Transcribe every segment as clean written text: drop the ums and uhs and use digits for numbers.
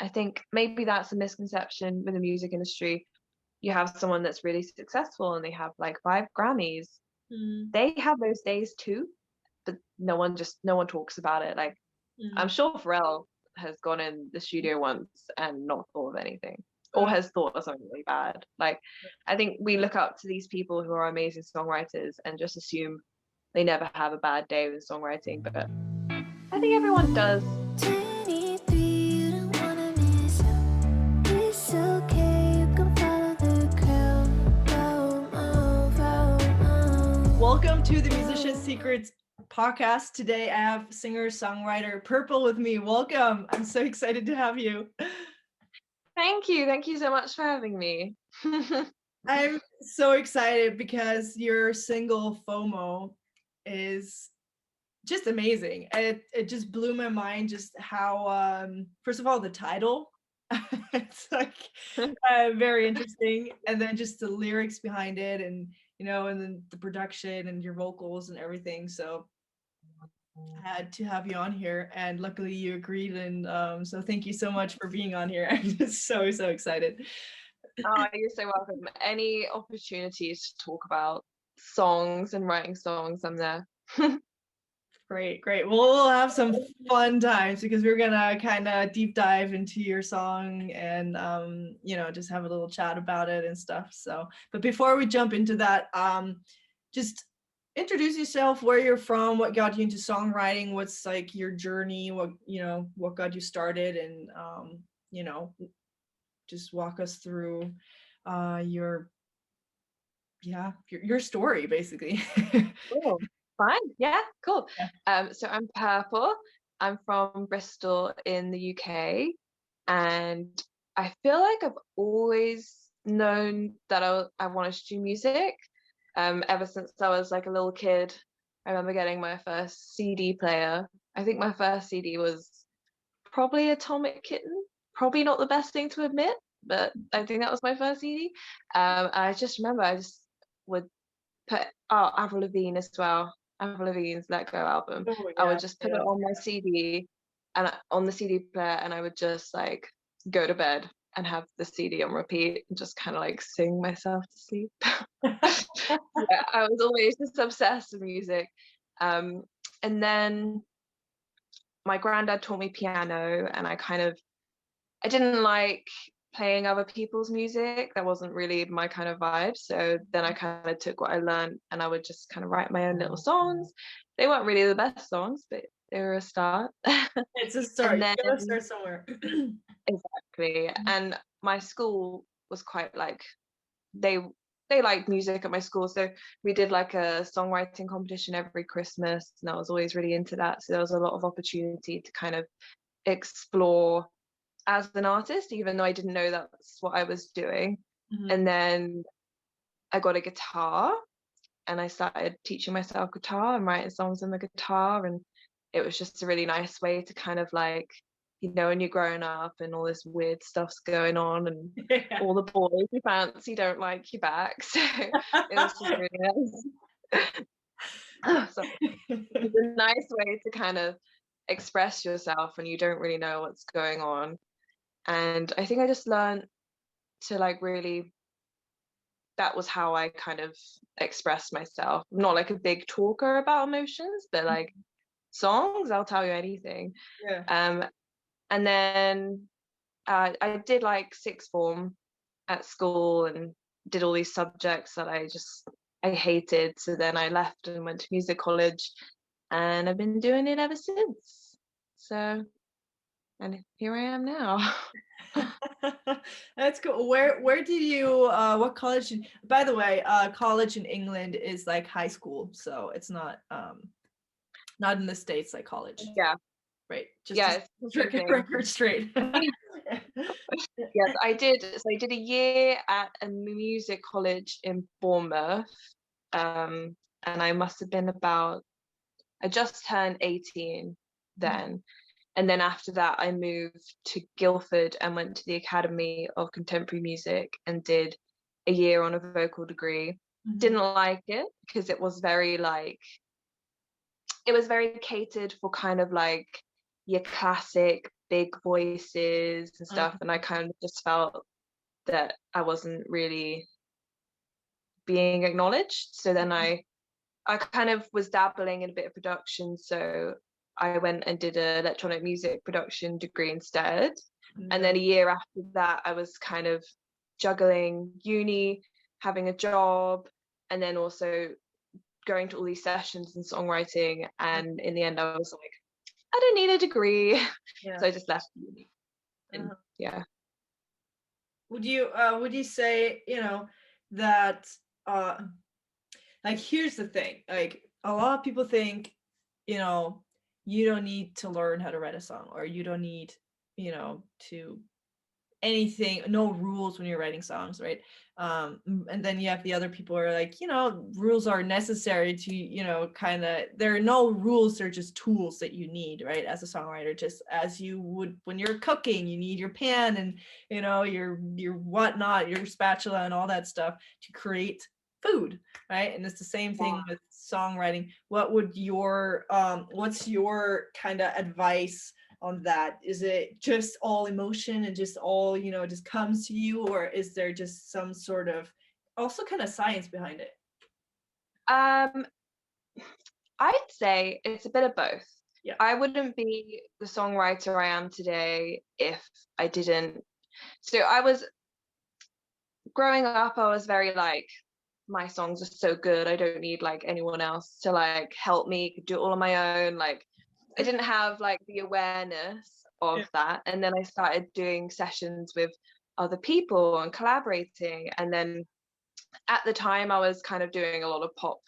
I think maybe that's a misconception with the music industry. You have someone that's really successful and they have like 5 Grammys. They have those days too, but no one talks about it. Like I'm sure Pharrell has gone in the studio once and not thought of anything, or has thought of something really bad. Like I think we look up to these people who are amazing songwriters and just assume they never have a bad day with songwriting, but I think everyone does. 23, you don't wanna miss out. It's okay, you can follow the crowd. Welcome to the Musician Secrets podcast. Today I have singer-songwriter Purpl with me. Welcome. I'm so excited to have you. Thank you so much for having me. I'm so excited because your single FOMO is just amazing. It just blew my mind just how first of all the title it's like very interesting, and then just the lyrics behind it, and and then the production and your vocals and everything. So I had to have you on here, and luckily you agreed, and so thank you so much for being on here. I'm just so excited. Oh, you're so welcome. Any opportunities to talk about songs and writing songs, I'm there. Great. Well, we'll have some fun times because we're gonna kind of deep dive into your song and just have a little chat about it and stuff. So, but before we jump into that, just introduce yourself, where you're from, what got you into songwriting, what's like your journey, what got you started, and just walk us through your story basically. Cool. Fine. Yeah, cool. Yeah. So I'm Purpl. I'm from Bristol in the UK, and I feel like I've always known that I wanted to do music. Ever since I was like a little kid. I remember getting my first CD player. I think my first CD was probably Atomic Kitten. Probably not the best thing to admit, but I think that was my first CD. I just remember I just would put Avril Lavigne as well. Avril Lavigne's Let Go album. Oh, I yeah, would just put it on my CD and on the CD player, and I would just like go to bed and have the CD on repeat and just kind of like sing myself to sleep. Yeah, I was always just obsessed with music. And then my granddad taught me piano, and I didn't like playing other people's music. That wasn't really my kind of vibe. So then I kind of took what I learned and I would just kind of write my own little songs. They weren't really the best songs, but they were a start. It's a start. And then, You gotta start somewhere. exactly. And my school was quite like they liked music at my school, so we did like a songwriting competition every Christmas, and I was always really into that. So there was a lot of opportunity to kind of explore as an artist, even though I didn't know that's what I was doing. And then I got a guitar and I started teaching myself guitar and writing songs on the guitar, and it was just a really nice way to kind of like, when you're growing up and all this weird stuff's going on and all the boys you fancy don't like you back, so it was just really nice. So it's a nice way to kind of express yourself when you don't really know what's going on. And I think I just learned to like really, that was how I kind of expressed myself. I'm not like a big talker about emotions, but like songs, I'll tell you anything. And then I did like sixth form at school and did all these subjects that I hated. So then I left and went to music college, and I've been doing it ever since. So, and here I am now. That's cool. Where did you what college? By the way, college in England is like high school, so it's not in the States like college. Yeah. Right. Just yeah, record straight. Yes, I did. So I did a year at a music college in Bournemouth, and I must have been I just turned 18 then. And then after that, I moved to Guildford and went to the Academy of Contemporary Music and did a year on a vocal degree. Didn't like it because it was very catered for kind of like your classic big voices and stuff, and I kind of just felt that I wasn't really being acknowledged. So then I kind of was dabbling in a bit of production, so I went and did an electronic music production degree instead. And then a year after that, I was kind of juggling uni, having a job, and then also going to all these sessions and songwriting. And in the end, I was like, I don't need a degree. So I just left uni. And yeah. Would you say, that like, here's the thing, like, a lot of people think, you don't need to learn how to write a song, or you don't need, to anything, no rules when you're writing songs, right? And then you have the other people who are like, rules are necessary to, kind of, there are no rules, they're just tools that you need, right? As a songwriter, just as you would when you're cooking, you need your pan and, your whatnot, your spatula and all that stuff to create food, right? And it's the same thing with songwriting. What's your kind of advice on that? Is it just all emotion and just all, it just comes to you, or is there just some sort of also kind of science behind it? I'd say it's a bit of both. Yeah. I wouldn't be the songwriter I am today if I didn't. So I was growing up, I was very like, my songs are so good, I don't need like anyone else to like help me, could do it all on my own. Like, I didn't have like the awareness of that. And then I started doing sessions with other people and collaborating. And then at the time I was kind of doing a lot of pop,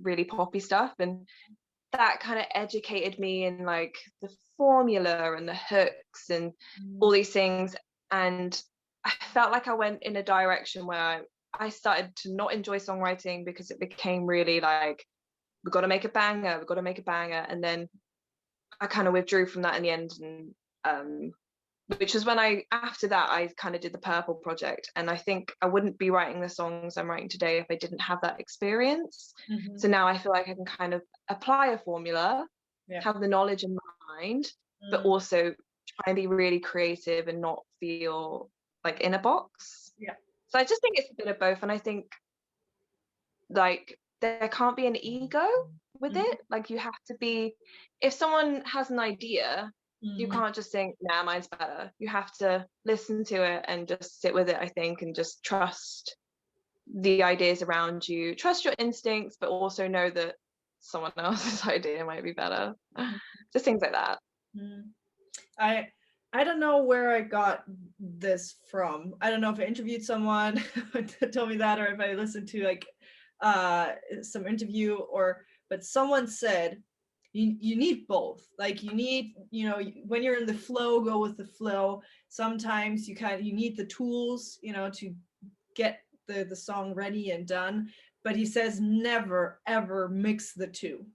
really poppy stuff. And that kind of educated me in like the formula and the hooks and all these things. And I felt like I went in a direction where I started to not enjoy songwriting, because it became really like, we've got to make a banger, we've got to make a banger. And then I kind of withdrew from that in the end, and which was when after that I kind of did the Purpl project. And I think I wouldn't be writing the songs I'm writing today if I didn't have that experience. So now I feel like I can kind of apply a formula, have the knowledge in mind, but also try and be really creative and not feel like in a box. So I just think it's a bit of both. And I think like there can't be an ego with it. Like, you have to be, if someone has an idea, you can't just think, nah, mine's better. You have to listen to it and just sit with it, I think, and just trust the ideas around you, trust your instincts, but also know that someone else's idea might be better. Just things like that. I don't know where I got this from. I don't know if I interviewed someone that told me that, or if I listened to like some interview, but someone said you need both. Like, you need, when you're in the flow, go with the flow. Sometimes you need the tools, to get the song ready and done. But he says never ever mix the two.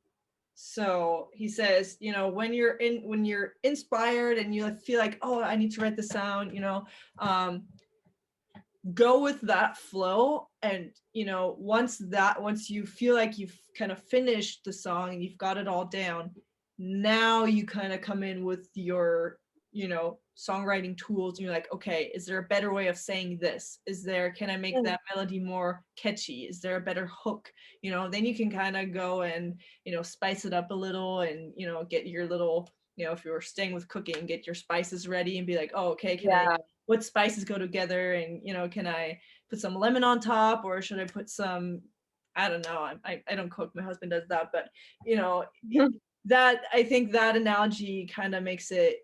So he says, when you're inspired and you feel like, oh, I need to write the sound, go with that flow. And, once you feel like you've kind of finished the song and you've got it all down, now you kind of come in with your, songwriting tools. And you're like, okay, is there a better way of saying this? Can I make that melody more catchy? Is there a better hook? Then you can kind of go and, spice it up a little and, get your little, if you're staying with cooking, get your spices ready and be like, oh, okay, what spices go together? And, can I put some lemon on top, or should I put some, I don't know. I don't cook. My husband does that, but, that, I think that analogy kind of makes it,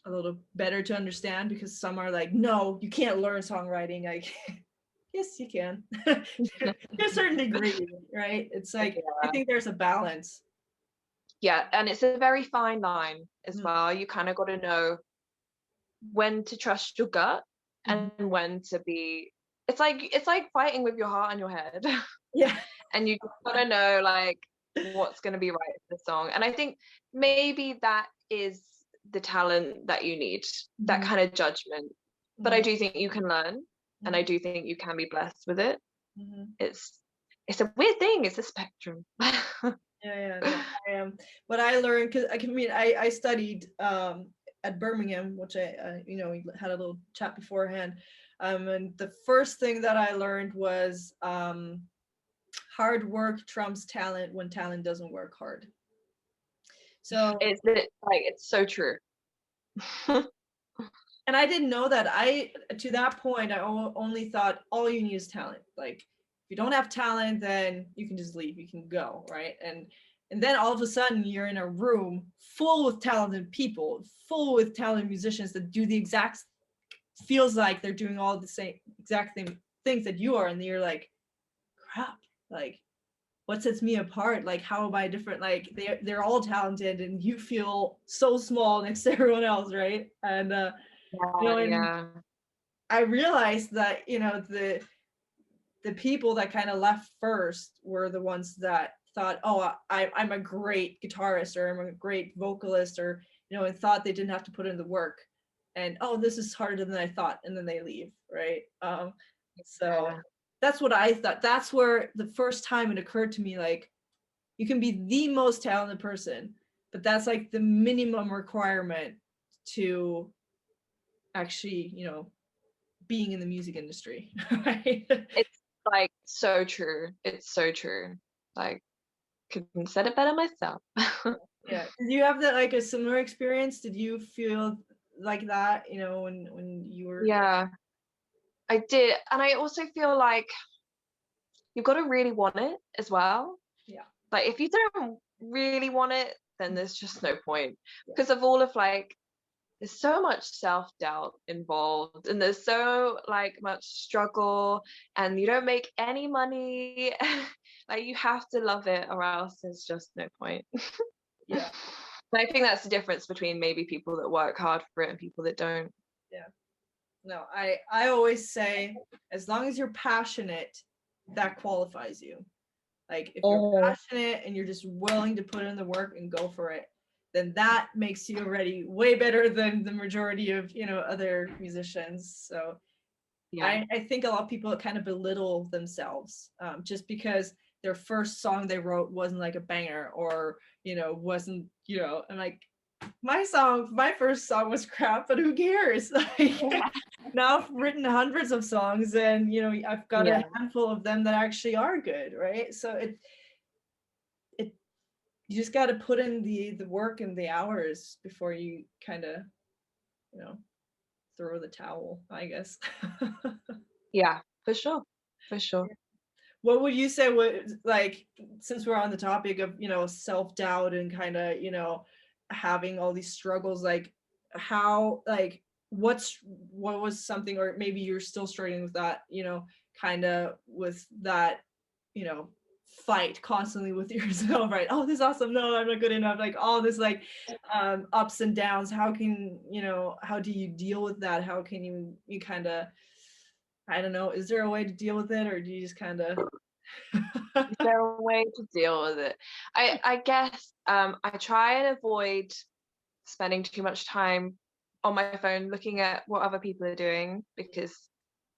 a little better to understand, because some are like, no, you can't learn songwriting. Like, yes, you can. To a certain degree, right? It's like, I think there's a balance. Yeah, and it's a very fine line as well. You kind of got to know when to trust your gut and when to be, it's like fighting with your heart and your head. Yeah. And you got to know like what's going to be right for the song. And I think maybe that is the talent that you need, that kind of judgment. But I do think you can learn, and I do think you can be blessed with it. It's a weird thing. It's a spectrum. Yeah, no, what I learned, because I studied at Birmingham, which we had a little chat beforehand, and the first thing that I learned was hard work trumps talent when talent doesn't work hard. So, It's so true. and I didn't know that. To that point, I only thought all you need is talent. Like, if you don't have talent, then you can just leave, you can go, right? And then all of a sudden you're in a room full with talented people, full with talented musicians that do the exact, feels like they're doing all the same exact things that you are, and you're like, crap, like, what sets me apart? Like, how am I different? Like, they're all talented and you feel so small next to everyone else, right? And and I realized that the people that kind of left first were the ones that thought, oh, I'm a great guitarist, or I'm a great vocalist, or and thought they didn't have to put in the work, and oh, this is harder than I thought, and then they leave, right? So that's what I thought. That's where the first time it occurred to me, like, you can be the most talented person, but that's like the minimum requirement to actually being in the music industry. Right? It's like so true. It's so true. Like, couldn't said it better myself. Yeah. Did you have that, like, a similar experience? Did you feel like that, when you were? Yeah, I did. And I also feel like you've got to really want it as well. Yeah. Like, if you don't really want it, then there's just no point, because of all of, like, there's so much self-doubt involved, and there's so, like, much struggle, and you don't make any money. Like, you have to love it, or else there's just no point. Yeah. And I think that's the difference between maybe people that work hard for it and people that don't. Yeah. No, I always say, as long as you're passionate, that qualifies you. Like, if you're passionate and you're just willing to put in the work and go for it, then that makes you already way better than the majority of other musicians. So Yeah. I think a lot of people kind of belittle themselves just because their first song they wrote wasn't like a banger, or wasn't and like, my first song was crap, but who cares? Like, now I've written hundreds of songs, and I've got a handful of them that actually are good, right? So it you just got to put in the work and the hours before you kind of throw the towel, I guess. Yeah, for sure. For sure. What would you say was, like, since we're on the topic of self-doubt and kind of having all these struggles, like, how, like, what was something, or maybe you're still struggling with that, kind of with that fight constantly with yourself, right? Oh, this is awesome, no, I'm not good enough, like, all this, like, ups and downs. How can how do you deal with that? How can you kind of, I don't know, is there a way to deal with it, or do you just kind of Is there a way to deal with it? I guess I try and avoid spending too much time on my phone looking at what other people are doing, because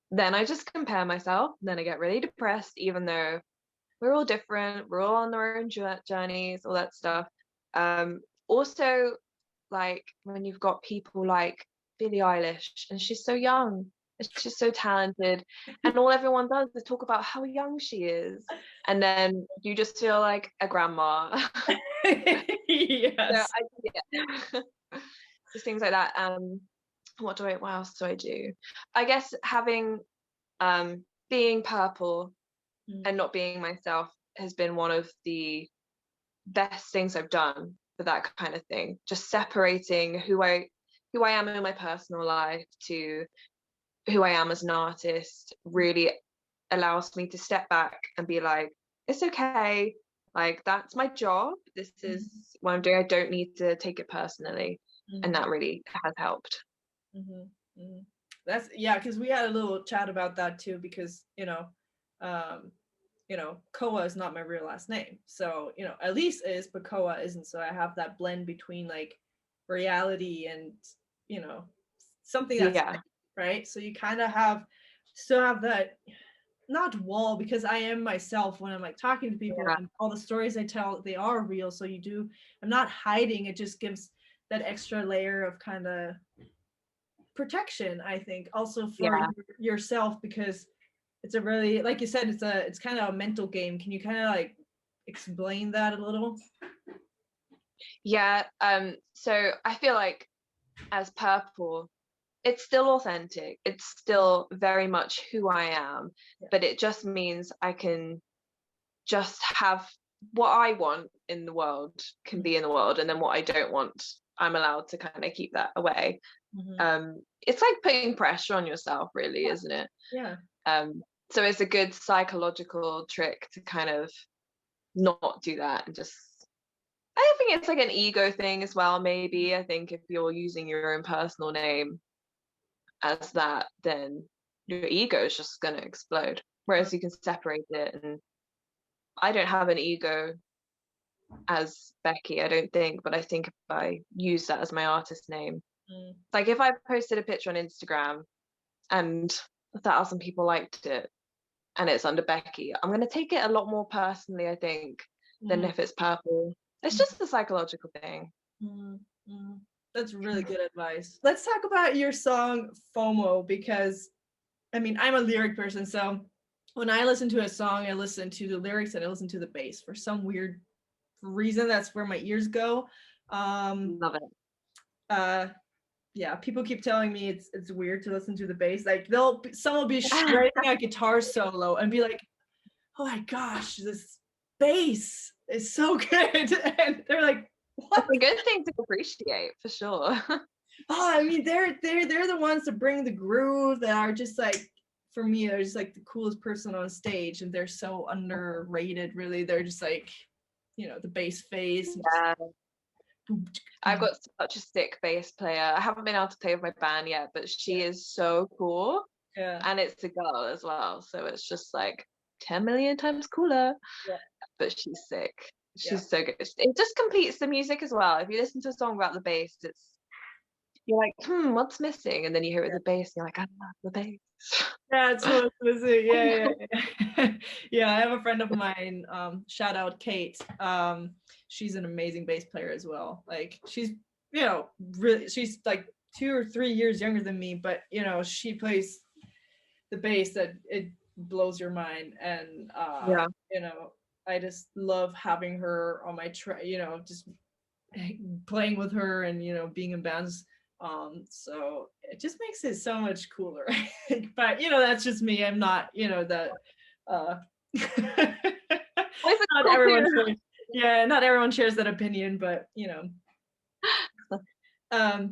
then I just compare myself, and then I get really depressed, even though we're all different, we're all on our own journeys, all that stuff. Also, like, when you've got people like Billie Eilish, and she's so young, and she's so talented, and all everyone does is talk about how young she is, and then you just feel like a grandma. yes. So just things like that. What else do I do? I guess having being Purpl and not being myself has been one of the best things I've done for that kind of thing. Just separating who I am in my personal life to who I am as an artist really allows me to step back and be like, it's okay. Like, that's my job. This is what I'm doing. I don't need to take it personally. And that really has helped. That's, yeah, because we had a little chat about that too, because Koa is not my real last name. So, Alise is, but Koa isn't. So I have that blend between, like, reality and, something that's fake, right? So you kind of still have that not wall, because I am myself when I'm like talking to people, Yeah. and all the stories I tell, they are real. So I'm not hiding. It just gives that extra layer of kind of protection, I think, also for Yeah. yourself, because it's a really, like you said, it's kind of a mental game. Can you kind of like explain that a little? Yeah. So I feel like as Purpl, it's still authentic. It's still very much who I am, Yeah. but it just means I can just have what I want in the world can be in the world, and then what I don't want, I'm allowed to kind of keep that away. It's like putting pressure on yourself, really, isn't it? Yeah. So it's a good psychological trick to kind of not do that and just, I think it's like an ego thing as well, maybe. I think if you're using your own personal name as that, then your ego is just going to explode. Whereas you can separate it. And I don't have an ego as Becky, I don't think, but I think if I use that as my artist name, like if I posted a picture on Instagram and 1,000 people liked it and it's under Becky, I'm going to take it a lot more personally, I think, than if it's Purpl. It's just a psychological thing. That's really good advice. Let's talk about your song FOMO, because I mean, I'm a lyric person, so when I listen to a song, I listen to the lyrics and I listen to the bass. For some weird reason, that's where my ears go. Love it. Yeah, people keep telling me it's weird to listen to the bass. Like someone will be shredding a guitar solo and be like, "Oh my gosh, this bass is so good," and they're like, "What?" It's a good thing to appreciate, for sure. Oh, I mean, they're the ones that bring the groove, that are just like, for me, they're just like the coolest person on stage, and they're so underrated. Really, they're just like, the bass face. Yeah. I've got such a sick bass player. I haven't been able to play with my band yet, but she is so cool. Yeah. And it's a girl as well, so it's just like 10 million times cooler. Yeah. But she's sick. Yeah. She's so good. It just completes the music as well. If you listen to a song about the bass, you're like, what's missing? And then you hear it with the bass, and you're like, I love the bass. Yeah, it's so specific. Yeah. Yeah, I have a friend of mine, shout out Kate. She's an amazing bass player as well. Like, she's, really, she's like 2 or 3 years younger than me, but she plays the bass that it blows your mind. And Yeah. I just love having her on my just playing with her and being in bands. So it just makes it so much cooler. But that's just me. I'm not that not everyone shares, not everyone shares that opinion, but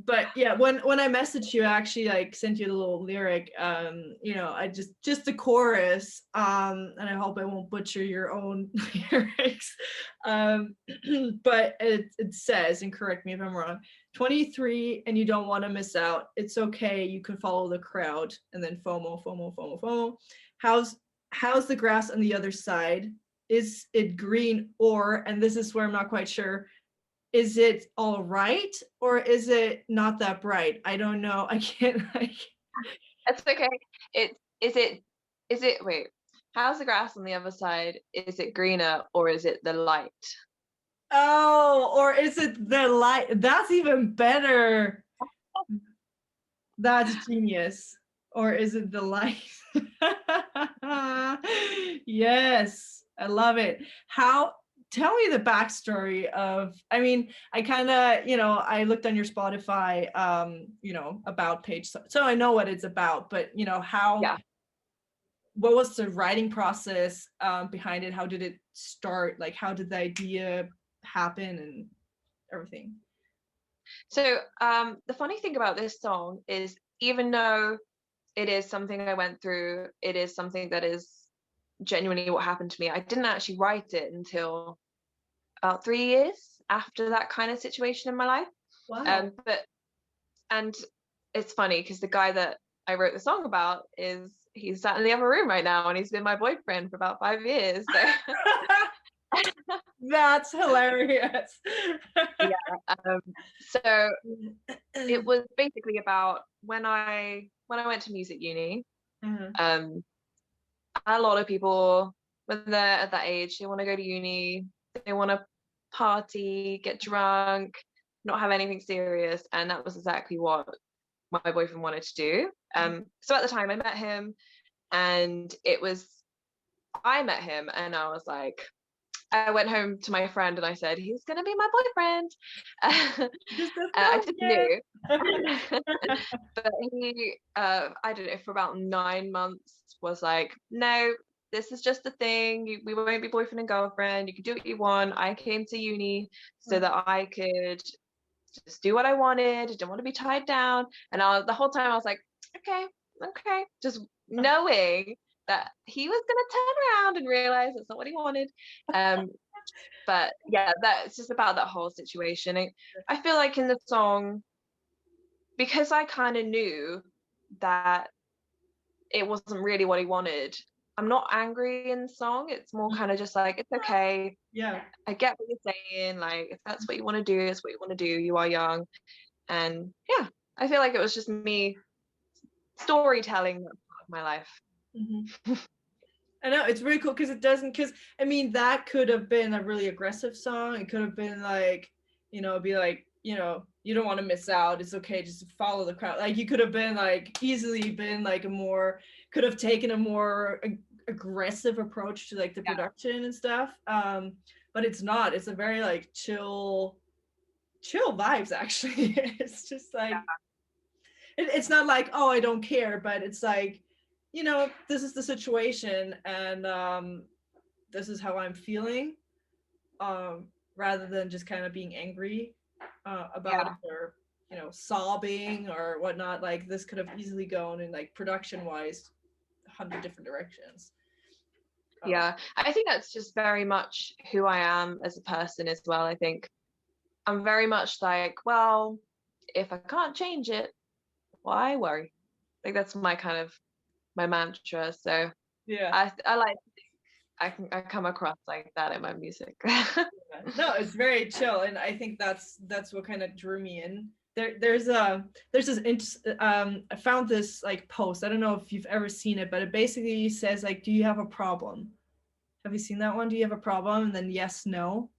but yeah, when I messaged you, I actually like sent you the little lyric. I just the chorus, and I hope I won't butcher your own lyrics. But it says, and correct me if I'm wrong, 23 and you don't want to miss out. It's okay, you can follow the crowd. And then FOMO, FOMO, FOMO, FOMO. How's the grass on the other side? Is it green, or, and this is where I'm not quite sure, is it all right, or is it not that bright? I don't know. I can't like. It's okay. Is it wait, how's the grass on the other side? Is it greener, or is it the light? Oh, or is it the light? That's even better. That's genius. Or is it the light? Yes, I love it. Tell me the backstory of, I mean, I kind of, I looked on your Spotify, about page, so I know what it's about, but what was the writing process behind it? How did it start? Like, how did the idea happen and everything? So the funny thing about this song is, even though it is something I went through, it is something that is genuinely what happened to me, I didn't actually write it until about 3 years after that kind of situation in my life. Wow. And it's funny because the guy that I wrote the song about he's sat in the other room right now, and he's been my boyfriend for about 5 years. So. That's hilarious. So it was basically about when I went to music uni. a lot of people, when they're at that age, they want to go to uni, they want to party, get drunk, not have anything serious, and that was exactly what my boyfriend wanted to do. So at the time I met him, and I met him and I was like, I went home to my friend and I said, he's gonna be my boyfriend. Just doesn't I know just yet. knew. But he, I don't know, for about 9 months was like, no, this is just a thing. We won't be boyfriend and girlfriend. You can do what you want. I came to uni so that I could just do what I wanted. I didn't want to be tied down. And the whole time I was like, okay, just knowing that he was gonna turn around and realize that's not what he wanted. But yeah, that's just about that whole situation. I feel like in the song, because I kind of knew that it wasn't really what he wanted, I'm not angry in the song. It's more kind of just like, it's okay. Yeah. I get what you're saying. Like, if that's what you want to do, it's what you want to do. You are young. And yeah, I feel like it was just me storytelling that part of my life. Mm-hmm. I know, it's really cool because it doesn't, because I mean, that could have been a really aggressive song. It could have been like, be like, you don't want to miss out. It's okay, just follow the crowd. Like, you could have been like, easily been like could have taken a more aggressive approach to like the production and stuff. But it's not. It's a very like chill vibes, actually. It's just like, it's not like, oh, I don't care, but it's like, this is the situation, and this is how I'm feeling, rather than just kind of being angry about it, or sobbing or whatnot. Like, this could have easily gone in, like, production wise, 100 different directions. Yeah, I think that's just very much who I am as a person as well. I think I'm very much like, well, if I can't change it, why worry? Like, that's my mantra. So yeah, I like I come across like that in my music. no, it's very chill, and I think that's what kind of drew me in. There's this I found this like post. I don't know if you've ever seen it, but it basically says like, do you have a problem? Have you seen that one? Do you have a problem? And then yes, no.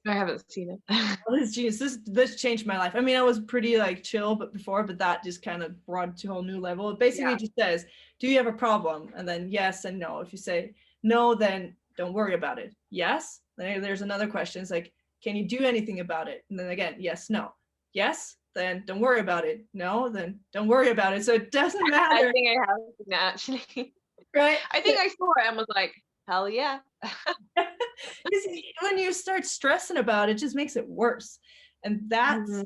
I haven't seen it. Oh, this is genius. This changed my life. I mean, I was pretty like chill but that just kind of brought it to a whole new level. It basically just says, do you have a problem? And then yes and no. If you say no, then don't worry about it. Yes, then there's another question. It's like, can you do anything about it? And then again, yes, no. Yes, then don't worry about it. No, then don't worry about it. So it doesn't matter. I think I have seen that, actually. Right? I think I saw it and was like, hell yeah. When you start stressing about it, it just makes it worse. And that's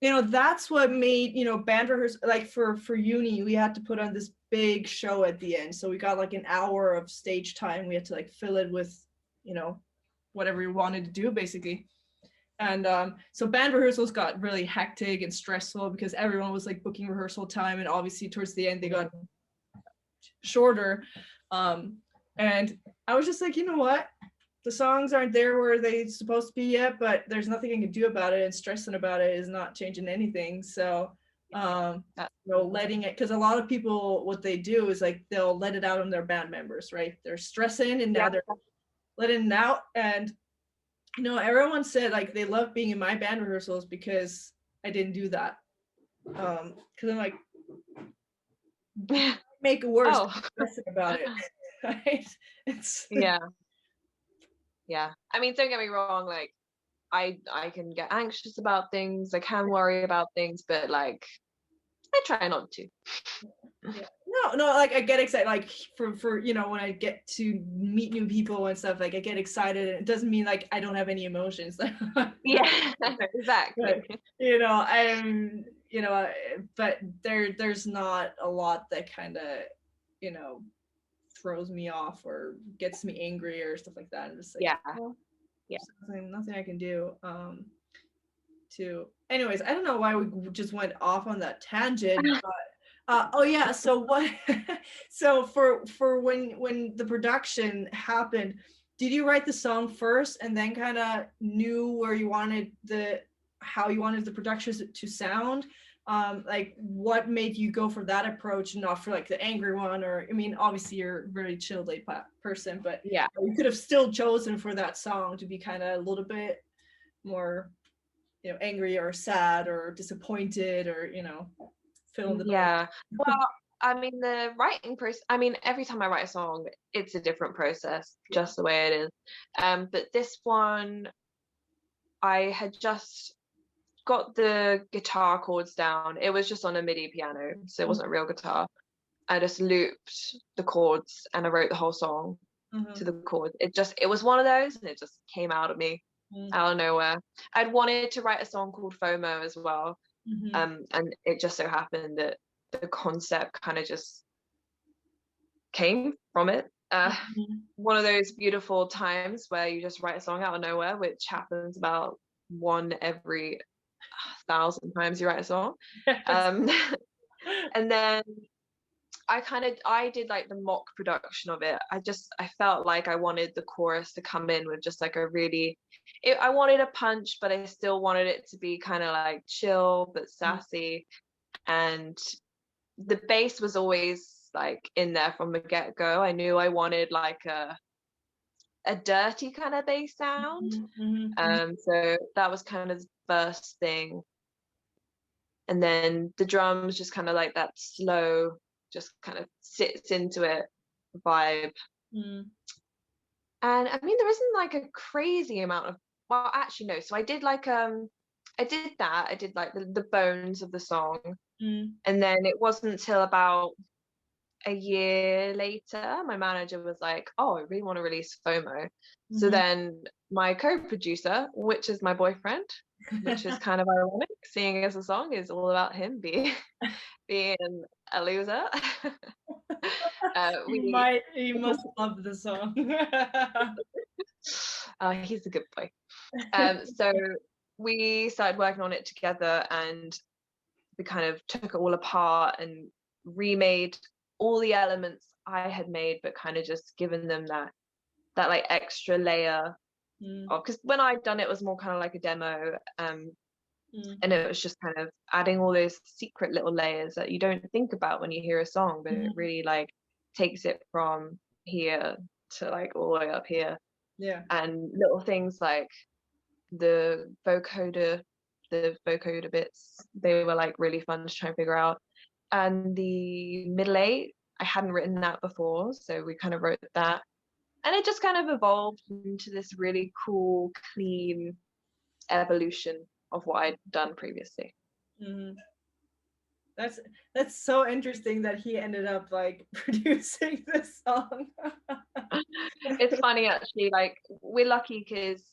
that's what made band rehearsal, like for uni, we had to put on this big show at the end. So we got like an hour of stage time. We had to like fill it with whatever we wanted to do, basically. And so band rehearsals got really hectic and stressful because everyone was like booking rehearsal time, and obviously towards the end they got shorter. And I was just like, you know what? The songs aren't there where they're supposed to be yet, but there's nothing I can do about it, and stressing about it is not changing anything. So, letting it, because a lot of people, what they do is like, they'll let it out on their band members, right? They're stressing and now they're letting it out. And, everyone said like they love being in my band rehearsals because I didn't do that. Because I'm like, make it worse, stressing about it. Right? It's yeah. I mean, don't get me wrong, like I can get anxious about things, I can worry about things, but like I try not to. Yeah. No, like I get excited, like for when I get to meet new people and stuff, like I get excited, and it doesn't mean like I don't have any emotions. Yeah, exactly. I'm but there's not a lot that kind of throws me off or gets me angry or stuff like that. I'm just like, nothing I can do. Anyways, I don't know why we just went off on that tangent, but so what so for when the production happened, did you write the song first and then kind of knew where you wanted how you wanted the production to sound, like what made you go for that approach and not for like the angry one? Or I mean, obviously you're a very chill laid person, but Yeah. you could have still chosen for that song to be kind of a little bit more, you know, angry or sad or disappointed, or, you know, fill in the blank. Yeah. Well, I mean, the writing process, I mean, every time I write a song, it's a different process, just the way it is. But this one, I had just got the guitar chords down. It was just on a MIDI piano, so it wasn't a real guitar. I just looped the chords and I wrote the whole song to the chords. It was one of those, and it just came out of me out of nowhere. I'd wanted to write a song called FOMO as well. And it just so happened that the concept kind of just came from it. One of those beautiful times where you just write a song out of nowhere, which happens about one every 1,000 times you write a song. And then I did like the mock production of it. I felt like I wanted the chorus to come in with just like a really, I wanted a punch, but I still wanted it to be kind of like chill but sassy. And the bass was always like in there from the get-go. I knew I wanted like a dirty kind of bass sound. So that was kind of the first thing. And then the drums just kind of like that slow, just kind of sits into it vibe. And I mean, there isn't like a crazy amount of, well, actually no. So I did like I did like the bones of the song. And then it wasn't until about a year later, my manager was like, oh, I really want to release FOMO. So then my co-producer, which is my boyfriend, which is kind of ironic, seeing as the song is all about him being a loser. You must love the song. He's a good boy. So we started working on it together, and we kind of took it all apart and remade all the elements I had made, but kind of just given them that like extra layer. Because when I'd done it, was more kind of like a demo, and it was just kind of adding all those secret little layers that you don't think about when you hear a song, but it really like takes it from here to like all the way up here. And little things like the vocoder bits, they were like really fun to try and figure out. And the middle eight, I hadn't written that before, so we kind of wrote that, and it just kind of evolved into this really cool, clean evolution of what I'd done previously. That's so interesting that he ended up like producing this song. It's funny actually, like we're lucky because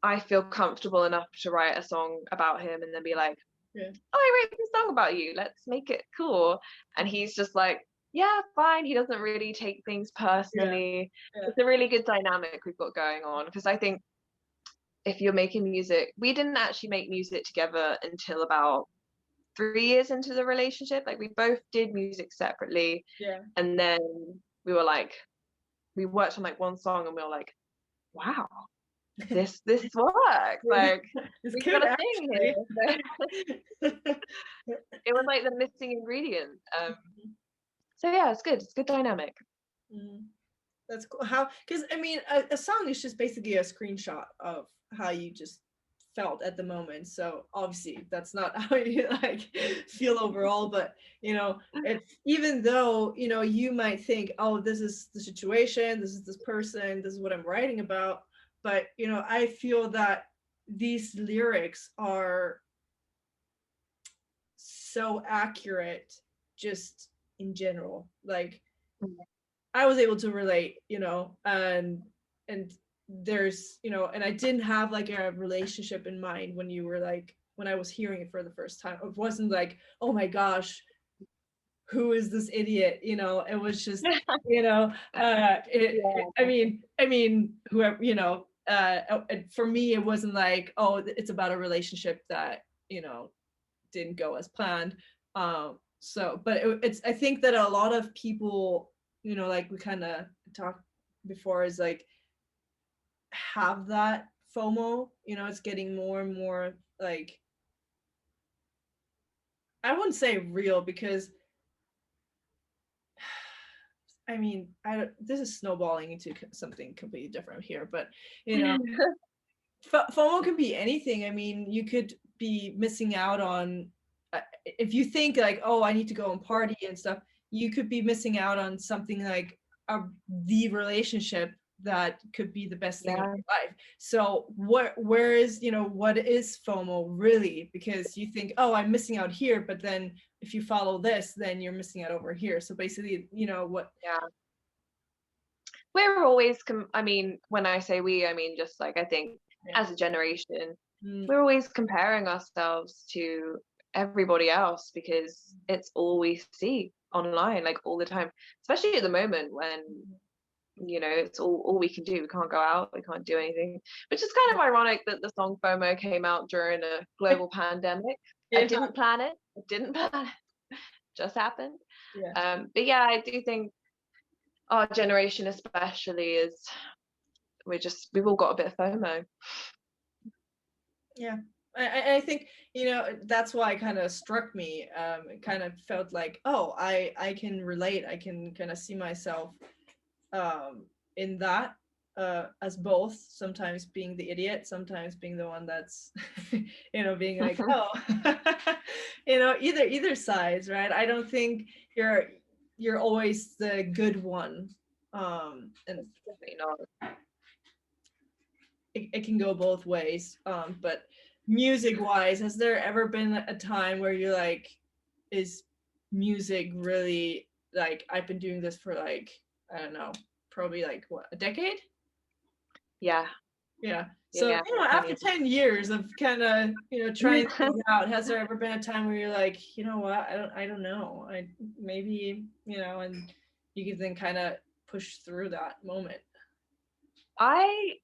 I feel comfortable enough to write a song about him and then be like, oh, I wrote this song about you, let's make it cool. And he's just like, yeah, fine. He doesn't really take things personally. It's a really good dynamic we've got going on, because I think if you're making music, we didn't actually make music together until about 3 years into the relationship. Like we both did music separately, and then we were like, we worked on like one song and we were like, wow, this works. Like we got a thing here. It was like the missing ingredient. So yeah, it's good. It's good dynamic. That's cool. How? Because I mean, a song is just basically a screenshot of how you just felt at the moment. So obviously, that's not how you like feel overall. But you know, it's, even though you know you might think, oh, this is the situation, this is this person, this is what I'm writing about. But you know, I feel that these lyrics are so accurate, just in general. Like I was able to relate, you know, and there's, you know, and I didn't have like a relationship in mind when you were like, when I was hearing it for the first time. It wasn't like, oh my gosh, who is this idiot? You know, it was just, you know, I mean, whoever, you know, for me, it wasn't like, oh, it's about a relationship that, you know, didn't go as planned. So, but it's, I think that a lot of people, you know, like we kind of talked before, is like have that FOMO, you know, it's getting more and more like I wouldn't say real because I mean, this is snowballing into something completely different here, but you know, FOMO can be anything. I mean, you could be missing out on, if you think like, oh, I need to go and party and stuff, you could be missing out on something like the relationship that could be the best thing of Yeah. your life. So where is, what is FOMO really? Because you think, oh, I'm missing out here, but then if you follow this, then you're missing out over here. So basically, what. Yeah. We're always, I mean, when I say we, I mean just like I think Yeah. as a generation, Mm. we're always comparing ourselves to everybody else because it's all we see online, like all the time, especially at the moment when it's all we can do. We can't go out, we can't do anything, which is kind of ironic that the song FOMO came out during a global pandemic. I Yeah. didn't plan it. Just happened. Yeah. But yeah, I do think our generation especially is we've all got a bit of FOMO. Yeah. I think, that's why it kind of struck me. It kind of felt like, oh, I can relate. I can kind of see myself in that, as both, sometimes being the idiot, sometimes being the one that's, being like, oh, either sides, right? I don't think you're always the good one. And Definitely not. it can go both ways. But music wise, has there ever been a time where you're like, is music really, like, I've been doing this for like, I don't know, probably like what, a decade? Yeah. Yeah. So, Yeah. after 10 years of kind of, trying things out, has there ever been a time where you're like, you know what, I don't know. Maybe, and you can then kind of push through that moment. I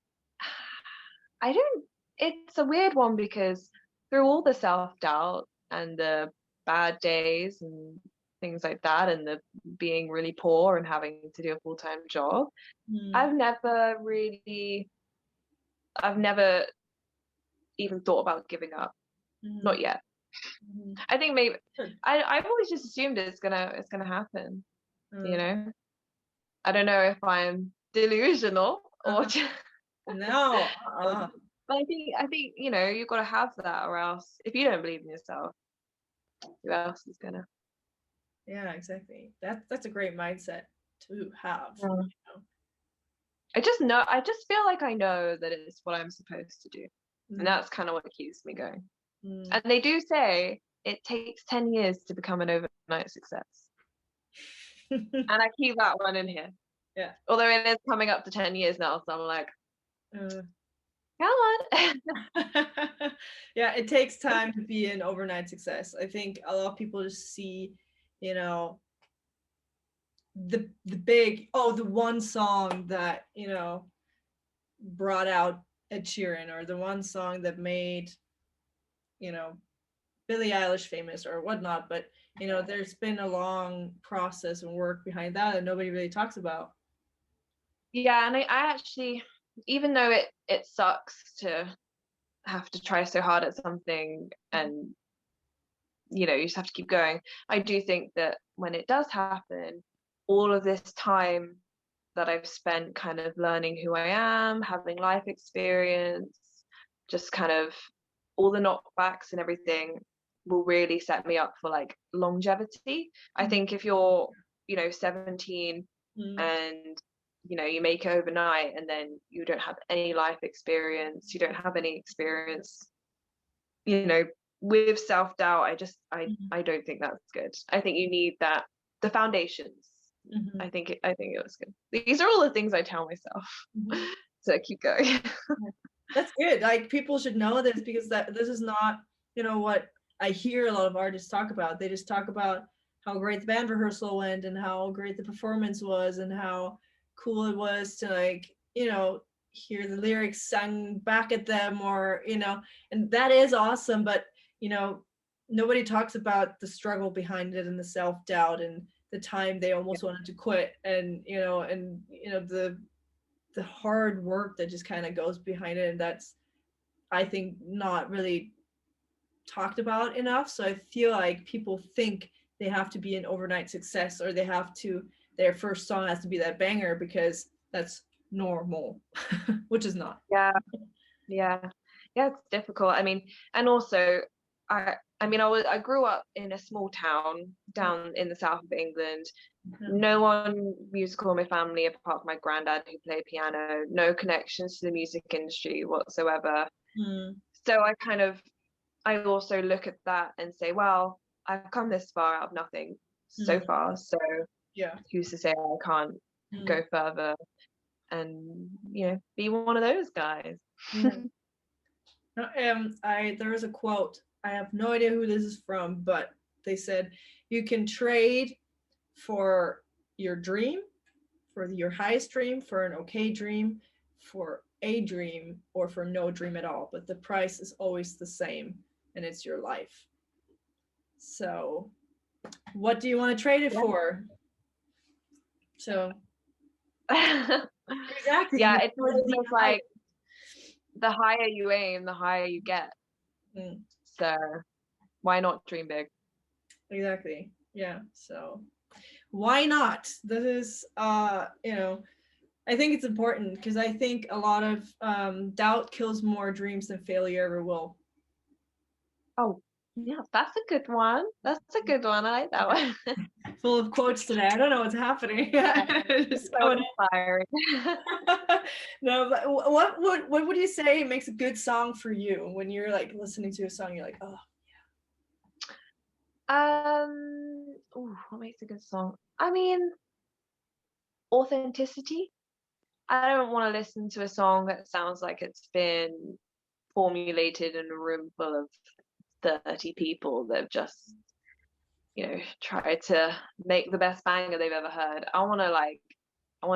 don't, it's a weird one because through all the self-doubt and the bad days and things like that and the being really poor and having to do a full-time job, I've never even thought about giving up. Not yet. I think maybe I've always just assumed it's gonna happen. I don't know if I'm delusional or just No. but I think you've got to have that, or else if you don't believe in yourself, who else is gonna? Yeah, exactly. That's a great mindset to have. I just feel like I know that it's what I'm supposed to do, and that's kind of what keeps me going. And they do say it takes 10 years to become an overnight success. And I keep that one in here. Yeah. Although it is coming up to 10 years now, so I'm like, come on. Yeah, it takes time to be an overnight success. I think a lot of people just see, the big, the one song that, brought out Ed Sheeran, or the one song that made, Billie Eilish famous or whatnot. But, there's been a long process and work behind that that nobody really talks about. Yeah, and I actually, even though it sucks to have to try so hard at something and you just have to keep going, I do think that when it does happen, all of this time that I've spent kind of learning who I am, having life experience, just kind of all the knockbacks and everything will really set me up for like longevity. I think if you're 17 and you make it overnight and then you don't have any life experience, you don't have any experience with self-doubt, I don't think that's good. I think you need the foundations. I think it was good. These are all the things I tell myself to keep going. That's good. Like, people should know this, because this is not what I hear a lot of artists talk about. They just talk about how great the band rehearsal went and how great the performance was and how cool it was to, like, hear the lyrics sung back at them, or and that is awesome. But nobody talks about the struggle behind it and the self-doubt and the time they almost wanted to quit, and the hard work that just kind of goes behind it. And that's, I think, not really talked about enough. So I feel like people think they have to be an overnight success, or their first song has to be that banger because that's normal, which is not. Yeah, yeah, yeah. It's difficult. I mean, and also, I grew up in a small town down in the south of England. No one musical in my family apart from my granddad who played piano. No connections to the music industry whatsoever. Mm. So I also look at that and say, well, I've come this far out of nothing so far. So Yeah. who's to say I can't go further and be one of those guys. There was a quote. I have no idea who this is from, but they said you can trade for your dream, for your highest dream, for an okay dream, for a dream, or for no dream at all. But the price is always the same, and it's your life. So, what do you want to trade it for? So, exactly. Yeah, it's almost like the higher you aim, the higher you get. So why not dream big? Exactly. Yeah. So why not? This is I think it's important because I think a lot of doubt kills more dreams than failure ever will. Oh, yeah, that's a good one. That's a good one. I like that one. Full of quotes today. I don't know what's happening. Just so inspiring. No, but what would you say makes a good song for you when you're like listening to a song? You're like, oh yeah. What makes a good song? I mean, authenticity. I don't want to listen to a song that sounds like it's been formulated in a room full of 30 people that have just tried to make the best banger they've ever heard. I want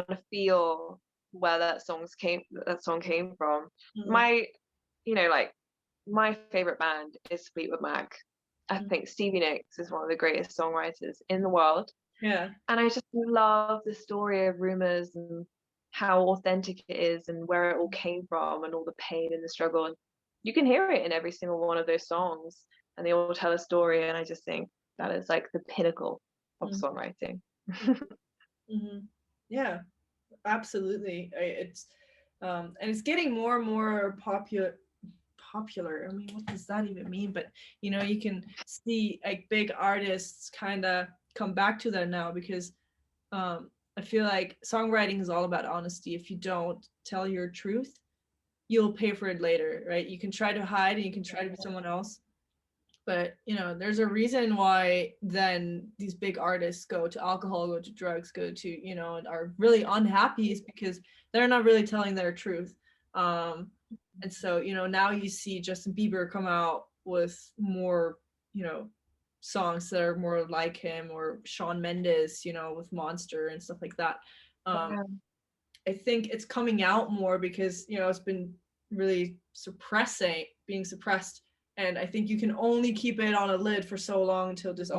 to feel where that song came from. My my favorite band is Fleetwood Mac. I think Stevie Nicks is one of the greatest songwriters in the world. Yeah. And I just love the story of Rumours and how authentic it is and where it all came from and all the pain and the struggle. And you can hear it in every single one of those songs, and they all tell a story. And I just think that is like the pinnacle of songwriting. Yeah, absolutely. And it's getting more and more popular. I mean, what does that even mean? But you can see like big artists kind of come back to that now because I feel like songwriting is all about honesty. If you don't tell your truth, you'll pay for it later, right? You can try to hide and you can try to be someone else, but there's a reason why then these big artists go to alcohol, go to drugs, go to and are really unhappy is because they're not really telling their truth. And so now you see Justin Bieber come out with more songs that are more like him, or Shawn Mendes with Monster and stuff like that. I think it's coming out more because it's been really being suppressed. And I think you can only keep it on a lid for so long until this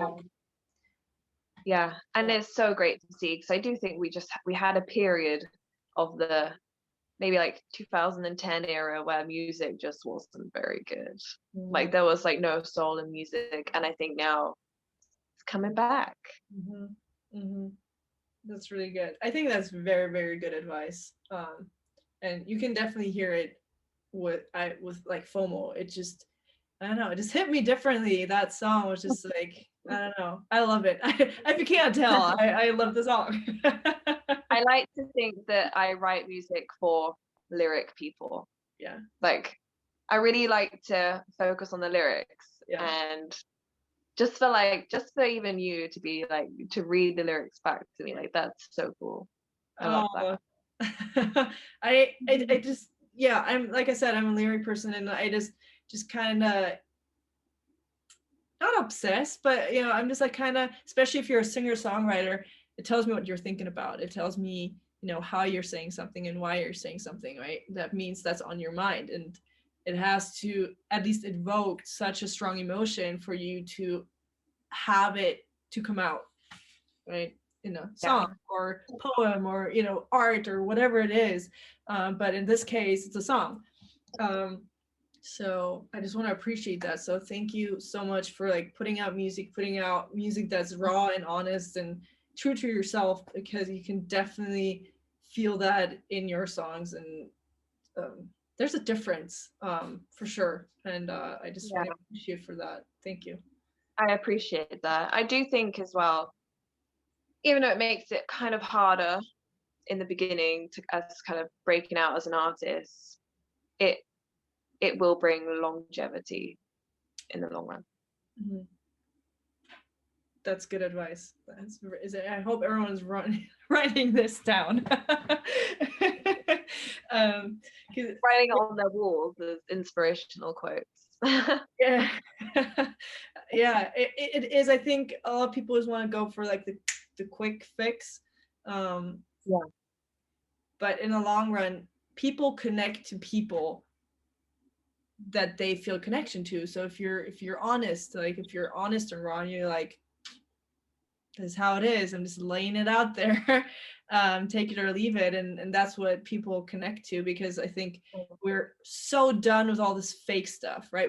Yeah, and it's so great to see because I do think we had a period of the maybe like 2010 era where music just wasn't very good. Like there was like no soul in music, and I think now it's coming back. That's really good. I think that's very, very good advice. And you can definitely hear it with like FOMO. It just, I don't know, it just hit me differently. That song was just like, I don't know, I love it. If you can't tell, I love the song. I like to think that I write music for lyric people. Yeah. Like I really like to focus on the lyrics, and just for even you to be like to read the lyrics back to me, like that's so cool. I love that. I just I'm like I said, I'm a lyric person, and I just kind of not obsessed, but I'm just like kind of, especially if you're a singer-songwriter, it tells me what you're thinking about. It tells me how you're saying something and why you're saying something, right? That means that's on your mind, and it has to at least evoke such a strong emotion for you to have it to come out, right? In a song or poem or art or whatever it is, but in this case it's a song. So I just want to appreciate that. So thank you so much for like putting out music that's raw and honest and true to yourself, because you can definitely feel that in your songs. And there's a difference, for sure. And I just Yeah, want to appreciate for that. Thank you. I appreciate that. I do think as well, even though it makes it kind of harder in the beginning to us kind of breaking out as an artist, it it will bring longevity in the long run. Mhm. That's good advice. I hope everyone's writing this down. 'Cause- Writing it on their walls as inspirational quotes. yeah, yeah, it is. I think a lot of people just want to go for like the quick fix, Yeah. but in the long run, people connect to people that they feel connection to. So if you're honest, like if you're honest and raw, and you're like, this is how it is, I'm just laying it out there. Take it or leave it. And that's what people connect to, because I think we're so done with all this fake stuff, right?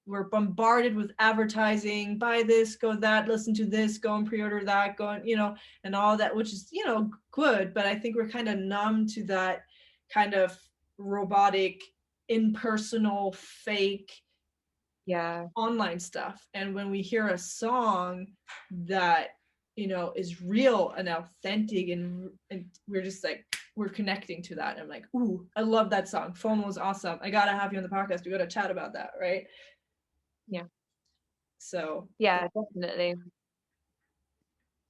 We're bombarded with advertising, buy this, go that, listen to this, go and pre-order that, go and, and all that, which is, good. But I think we're kind of numb to that kind of robotic, impersonal, fake, Yeah. online stuff. And when we hear a song that is real and authentic, and we're just like, we're connecting to that, and I'm like, ooh, I love that song, FOMO is awesome, I gotta have you on the podcast, we gotta chat about that, right? Yeah. So Yeah, definitely.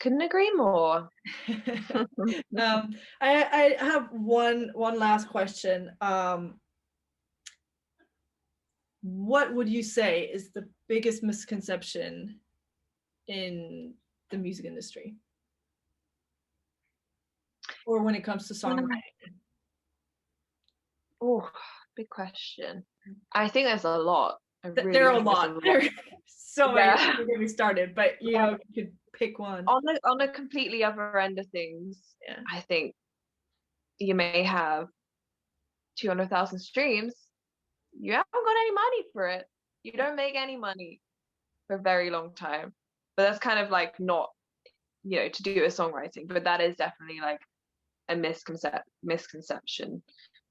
Couldn't agree more. I have one last question. What would you say is the biggest misconception in the music industry, or when it comes to songwriting? Oh, big question. I think there's a lot. I really There are a think there's lot. There are so many. Yeah. Don't get me started, but you could pick one. On a completely other end of things, Yeah. I think you may have 200,000 streams. You haven't got any money for it. You don't make any money for a very long time. But that's kind of like not, to do with songwriting, but that is definitely like a misconception.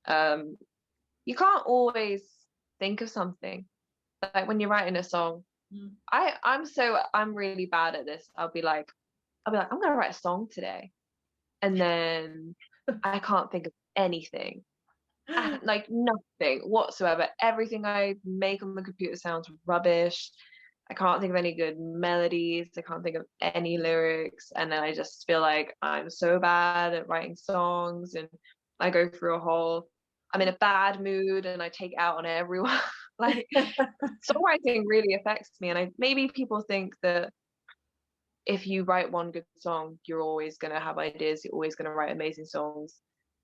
You can't always think of something. Like when you're writing a song, I'm really bad at this. I'll be like, I'm gonna write a song today. And then I can't think of anything. Like nothing whatsoever. Everything I make on the computer sounds rubbish. I can't think of any good melodies. I can't think of any lyrics. And then I just feel like I'm so bad at writing songs, and I go through I'm in a bad mood and I take it out on everyone. Like songwriting really affects me. And maybe people think that if you write one good song, you're always going to have ideas, you're always going to write amazing songs.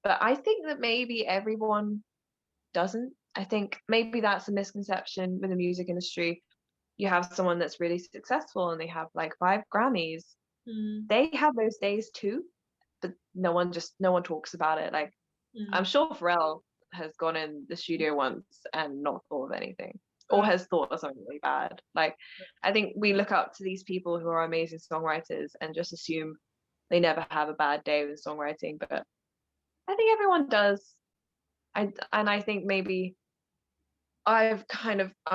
But I think that maybe everyone doesn't. I think maybe that's a misconception with the music industry. You have someone that's really successful and they have like 5 Grammys. They have those days too, but no one talks about it. Like I'm sure Pharrell has gone in the studio once and not thought of anything, or has thought of something really bad. Like I think we look up to these people who are amazing songwriters and just assume they never have a bad day with songwriting, but I think everyone does. I think maybe I'm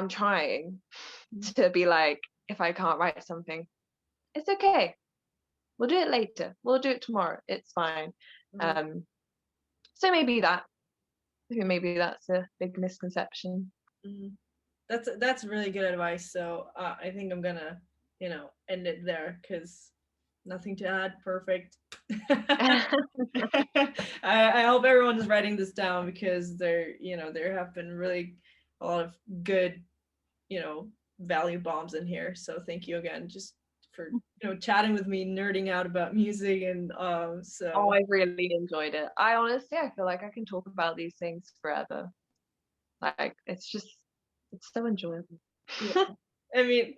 trying to be like, if I can't write something, it's okay. We'll do it later. We'll do it tomorrow. It's fine. So maybe that's a big misconception. That's really good advice. So I think I'm gonna, end it there, because nothing to add. Perfect. I hope everyone is writing this down, because there have been really a lot of good, value bombs in here. So thank you again, just for chatting with me, nerding out about music, and so. Oh, I really enjoyed it. I feel like I can talk about these things forever. Like it's so enjoyable. Yeah. I mean,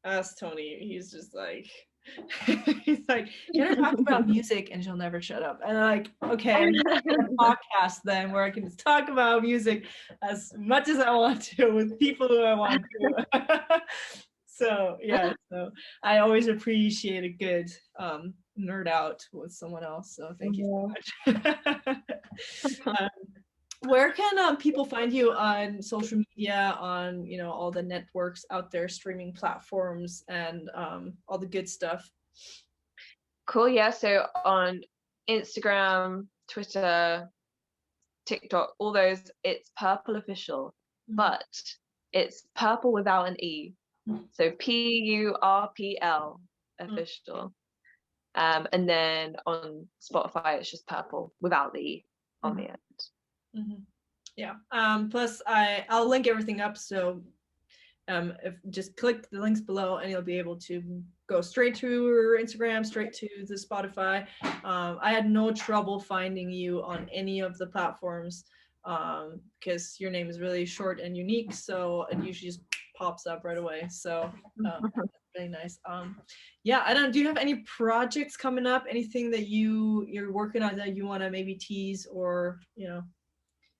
ask Tony. He's just like, He's like, get her to talk about music and she'll never shut up. And I'm like, okay, I'm gonna get a podcast then where I can just talk about music as much as I want to with people who I want to. So yeah, so I always appreciate a good nerd out with someone else. So thank you so much. Where can people find you on social media, on all the networks out there, streaming platforms, and all the good stuff? Cool. Yeah. So on Instagram, Twitter, TikTok, all those, it's Purpl Official, but it's Purpl without an E. So Purpl Official. And then on Spotify, it's just Purpl without the E on the end. Yeah. Plus, I'll link everything up. So if just click the links below, and you'll be able to go straight to your Instagram, straight to the Spotify. I had no trouble finding you on any of the platforms because your name is really short and unique. So it usually just pops up right away. So that's really nice. Yeah, do you have any projects coming up? Anything that you're working on that you want to maybe tease or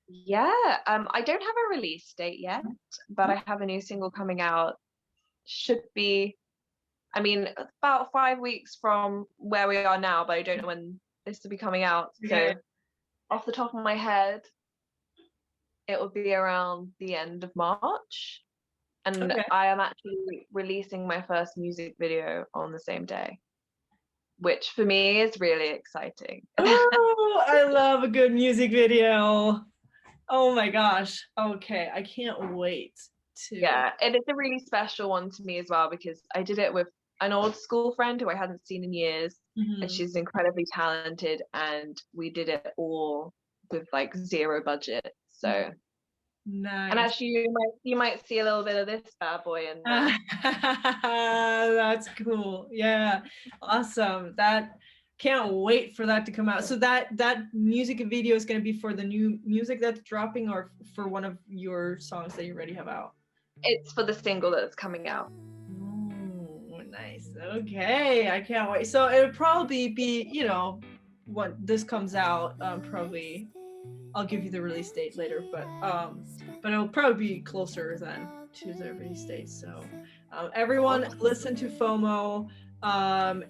Yeah, I don't have a release date yet, but I have a new single coming out. Should be, about 5 weeks from where we are now, but I don't know when this will be coming out. So off the top of my head, it will be around the end of March. And I am actually releasing my first music video on the same day, which for me is really exciting. Oh, I love a good music video. Oh my gosh. Okay, I can't wait to. Yeah, and it's a really special one to me as well because I did it with an old school friend who I hadn't seen in years, and she's incredibly talented, and we did it all with like zero budget. So nice. And actually you might see a little bit of this bad boy in there. That's cool. Yeah, awesome. Can't wait for that to come out. So that music video is going to be for the new music that's dropping, or for one of your songs that you already have out? It's for the single that's coming out. Oh, nice. Okay, I can't wait. So it'll probably be, when this comes out, probably I'll give you the release date later, but it'll probably be closer than to the release date. So everyone listen to FOMO.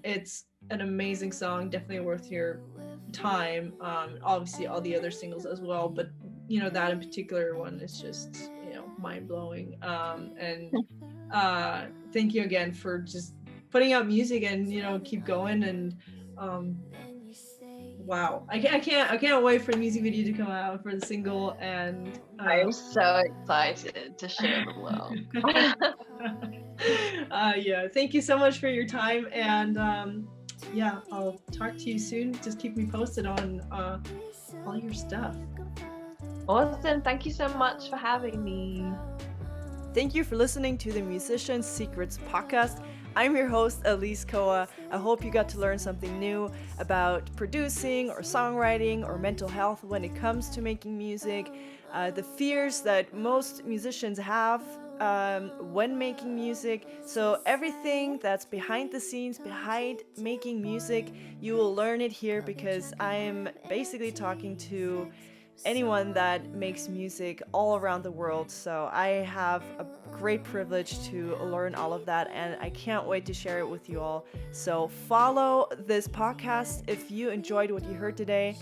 It's an amazing song, definitely worth your time. Obviously all the other singles as well, but that in particular one is just mind-blowing. And thank you again for just putting out music and keep going. And wow, I can't wait for the music video to come out for the single. And I'm so excited to share the world. Yeah, thank you so much for your time, and yeah, I'll talk to you soon. Just keep me posted on all your stuff. Awesome. Thank you so much for having me. Thank you for listening to the Musician's Secrets podcast. I'm your host, Alise Koa. I hope you got to learn something new about producing or songwriting or mental health when it comes to making music, the fears that most musicians have when making music. So everything that's behind the scenes, behind making music, you will learn it here, because I am basically talking to anyone that makes music all around the world. So I have a great privilege to learn all of that, and I can't wait to share it with you all. So follow this podcast if you enjoyed what you heard today,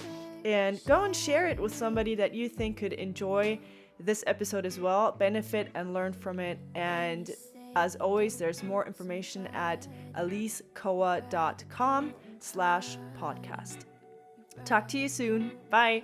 and go and share it with somebody that you think could enjoy this episode as well, benefit and learn from it. And as always, there's more information at alisekoa.com/podcast. Talk to you soon. Bye.